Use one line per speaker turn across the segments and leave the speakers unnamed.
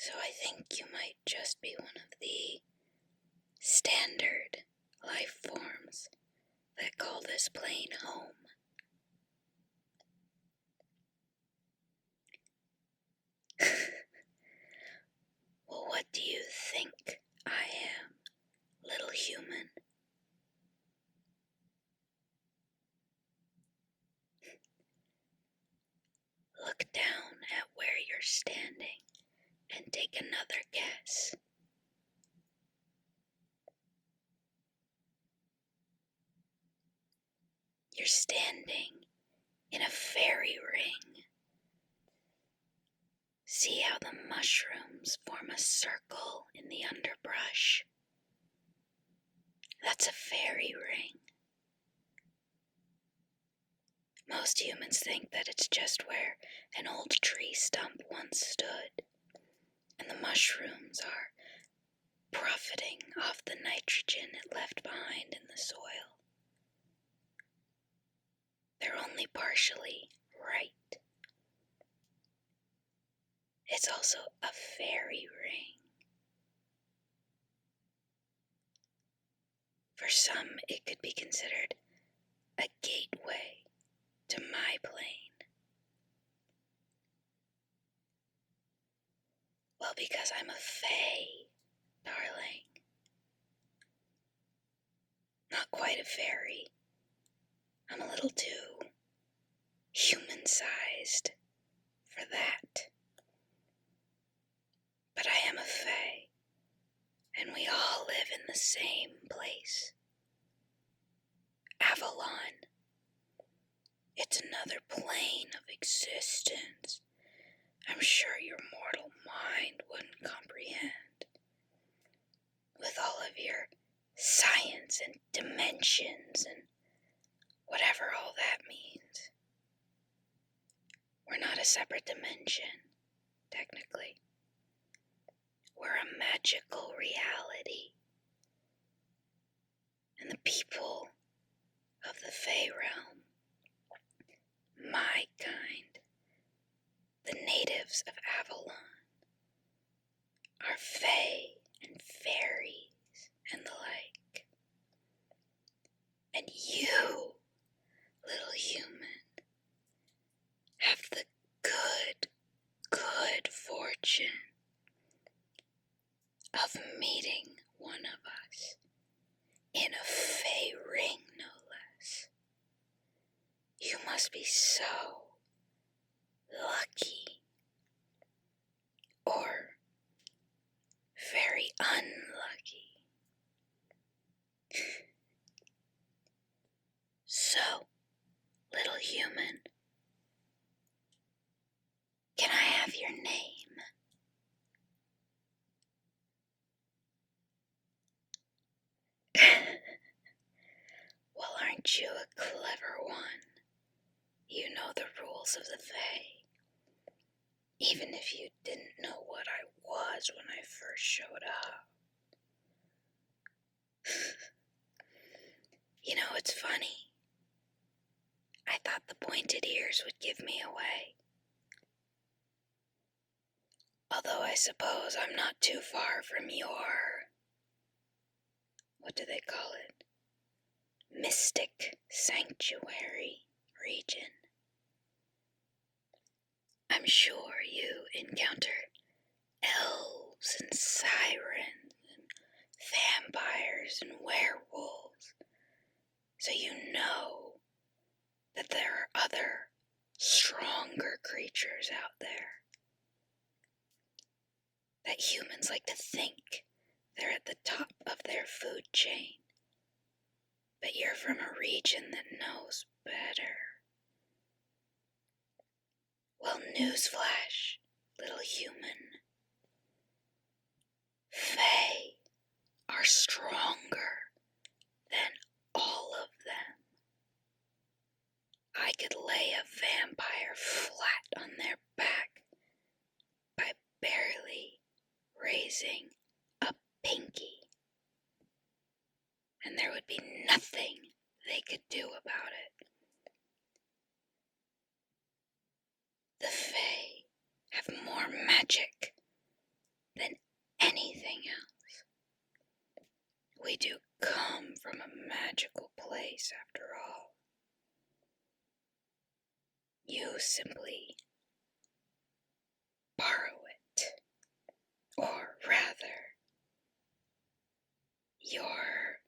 So I think you might just be one of the standard life forms that call this plane home. Well, what do you think I am, little human? Look down at where you're standing and take another guess. You're standing in a fairy ring. See how the mushrooms form a circle in the underbrush? That's a fairy ring. Most humans think that it's just where an old tree stump once stood, and the mushrooms are profiting off the nitrogen it left behind in the soil. They're only partially right. It's also a fairy ring. For some, it could be considered a gateway to my plane. Well, because I'm a fae, darling. Not quite a fairy. I'm a little too human-sized for that. But I am a fae, and we all live in the same place. Avalon. It's another plane of existence. I'm sure your mortal mind wouldn't comprehend. With all of your science and dimensions and whatever all that means. We're not a separate dimension, technically. We're a magical reality. And the people of the Fae realm, my kind, the natives of Avalon, are Fae and fairies and the like. And you, little human, have the good fortune of meeting one of us in a Fae ring, no less. You must be so lucky, or very unlucky. So, little human, can I have your name? Well, aren't you a clever one? You know the rules of the Fae. Even if you didn't know what I was when I first showed up. You know, it's funny. I thought the pointed ears would give me away. Although I suppose I'm not too far from your, what do they call it? Mystic sanctuary region. I'm sure you encounter elves and sirens and vampires and werewolves, so you know that there are other, stronger creatures out there. That humans like to think they're at the top of their food chain. But you're from a region that knows better. Well, newsflash, little human. Fae are stronger than all of them. I could lay a vampire flat on their back by barely raising a pinky. And there would be nothing they could do about it. The Fae have more magic anything else. We do come from a magical place after all. You simply borrow it, or rather, your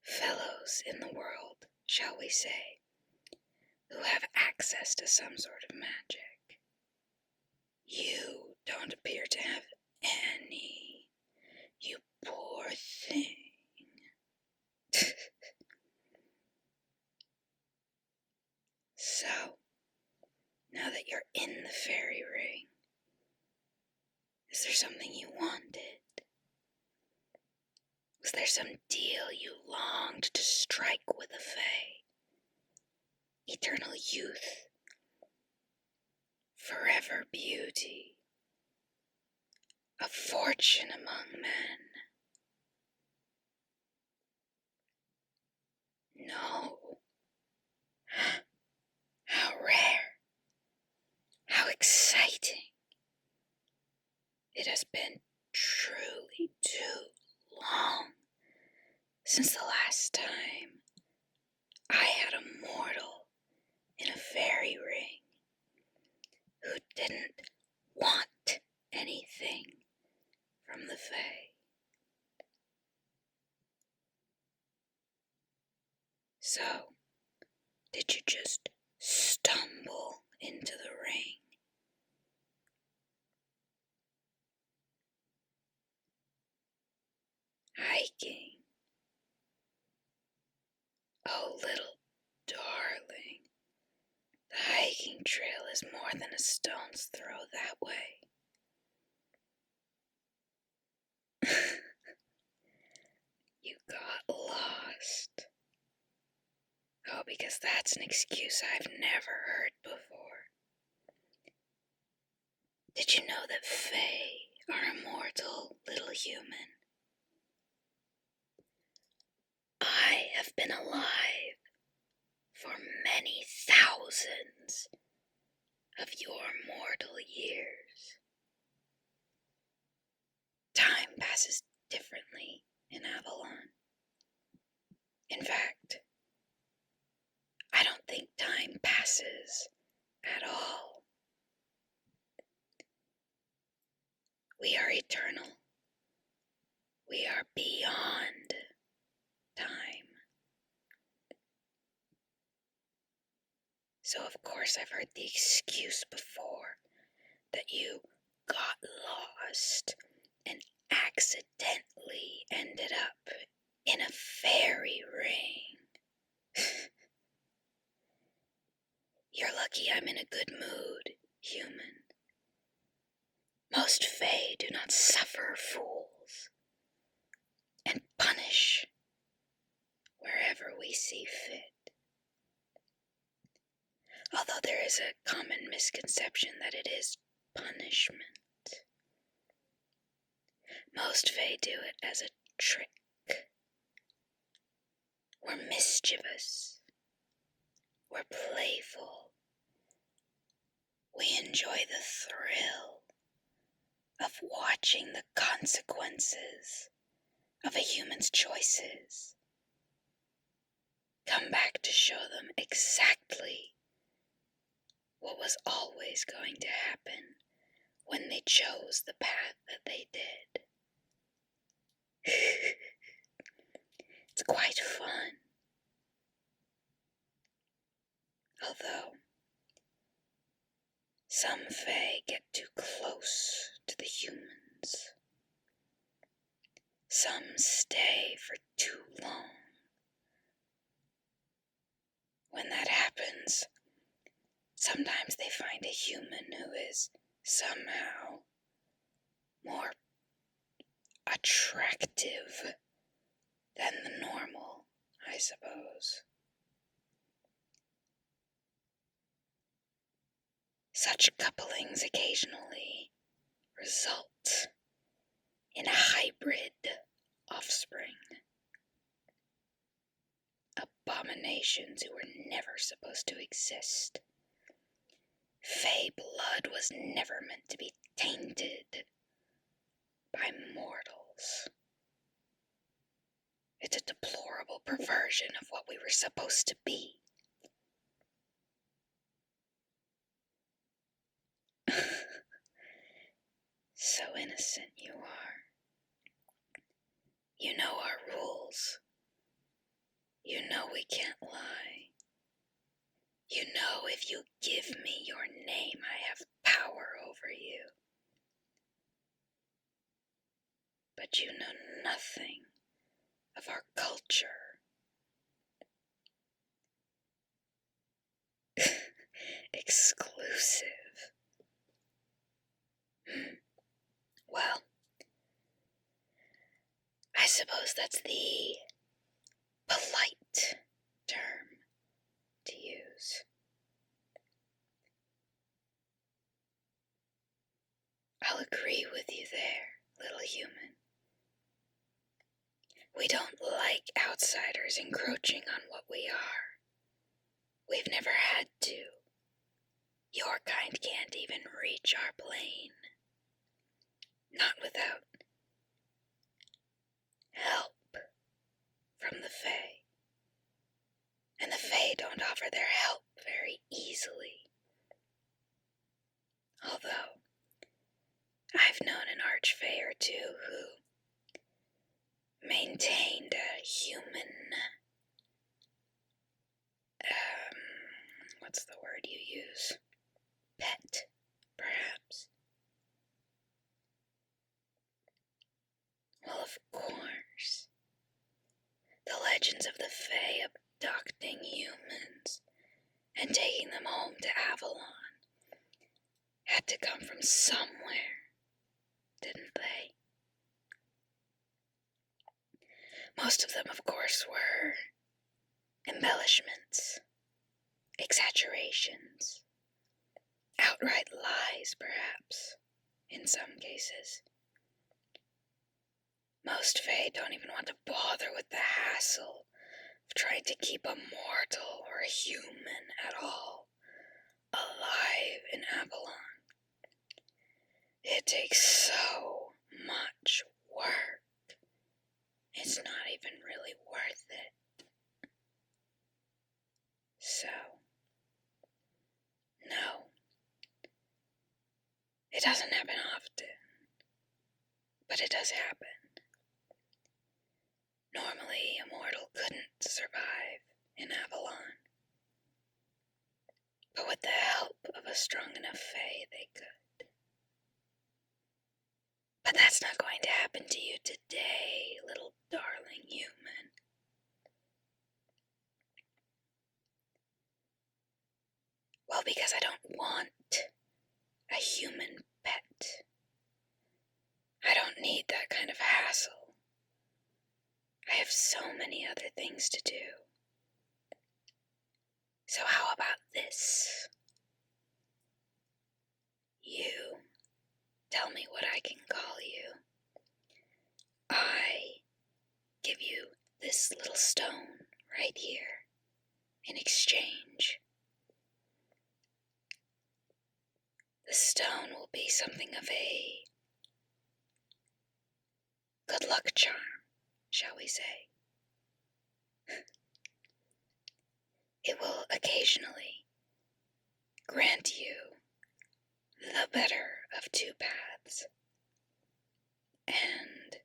fellows in the world, shall we say, who have access to some sort of magic. You don't appear to have any, you poor thing. So, now that you're in the fairy ring, is there something you wanted? Was there some deal you longed to strike with the fae? Eternal youth, forever beauty, a fortune among men. No. How rare. How exciting. It has been truly too long since the last time I had a mortal in a fairy ring who didn't want anything from the fae. So, did you just stumble into the ring? Hiking. Oh, little darling. The hiking trail is more than a stone's throw that way. You got lost. Oh, because that's an excuse I've never heard before. Did you know that fae are immortal, little human? I have been alive for many thousands of your mortal years. Time passes differently in Avalon. In fact, I don't think time passes at all. We are eternal. We are beyond time. So of course I've heard the excuse before that you got lost and accidentally ended up in a fairy ring. You're lucky I'm in a good mood, human. Most fae do not suffer fools and punish wherever we see fit. Although there is a common misconception that it is punishment. Most fae do it as a trick. We're mischievous. We're playful. We enjoy the thrill of watching the consequences of a human's choices come back to show them exactly what was always going to happen when they chose the path that they did. It's quite fun. Although, some fae get too close to the humans. Some stay for too long. When that happens, sometimes they find a human who is somehow more attractive than the normal, I suppose. Such couplings occasionally result in a hybrid offspring. Abominations who were never supposed to exist. Fae blood was never meant to be tainted supposed to be. So innocent you are. You know our rules. You know we can't lie. You know if you give me your name, I have power over you. But you know nothing of our culture. Exclusive. Well, I suppose that's the polite term to use. I'll agree with you there, little human. We don't like outsiders encroaching on what we are. We've never had to. Your kind can't even reach our plane. Not without help from the Fae. And the Fae don't offer their help very easily. Although, I've known an archfey or two who maintained a human, what's the word you use? Pet, perhaps. Well, of course. The legends of the Fae abducting humans and taking them home to Avalon had to come from somewhere, didn't they? Most of them, of course, were embellishments, exaggerations, outright lies, perhaps, in some cases. Most Fae don't even want to bother with the hassle of trying to keep a mortal or a human at all alive in Avalon. It takes so much work. It's not even really worth it. So, no. It doesn't happen often, but it does happen. Normally, a mortal couldn't survive in Avalon. But with the help of a strong enough Fae, they could. But that's not going to happen to you today, little darling human. Well, because I don't want a human pet. I don't need that kind of hassle. I have so many other things to do. So how about this? You tell me what I can call you. I give you this little stone right here in exchange. The stone will be something of a good luck charm, shall we say. It will occasionally grant you the better of two paths, and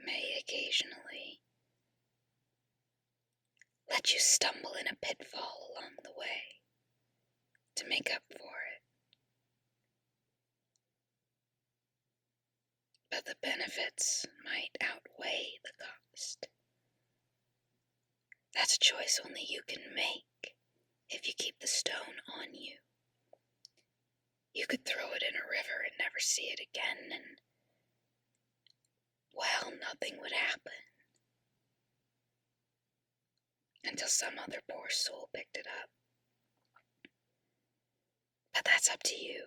may occasionally let you stumble in a pitfall along the way to make up for it. But the benefits might outweigh the cost. That's a choice only you can make if you keep the stone on you. You could throw it in a river and never see it again, and, well, nothing would happen. Until some other poor soul picked it up. But that's up to you.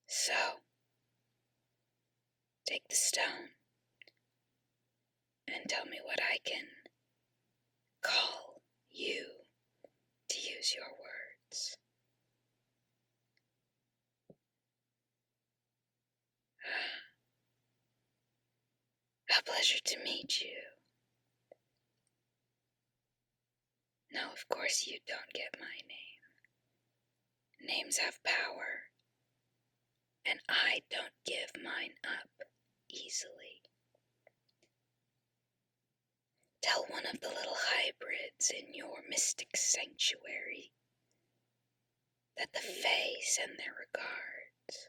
So, take the stone and tell me what I can call you, to use your words. A pleasure to meet you. No, of course you don't get my name. Names have power, and I don't give mine up easily. Tell one of the little hybrids in your mystic sanctuary that the Fae send their regards.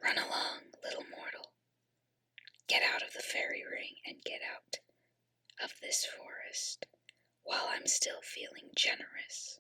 Run along, little mortal. Get out of the fairy ring and get out of this forest while I'm still feeling generous.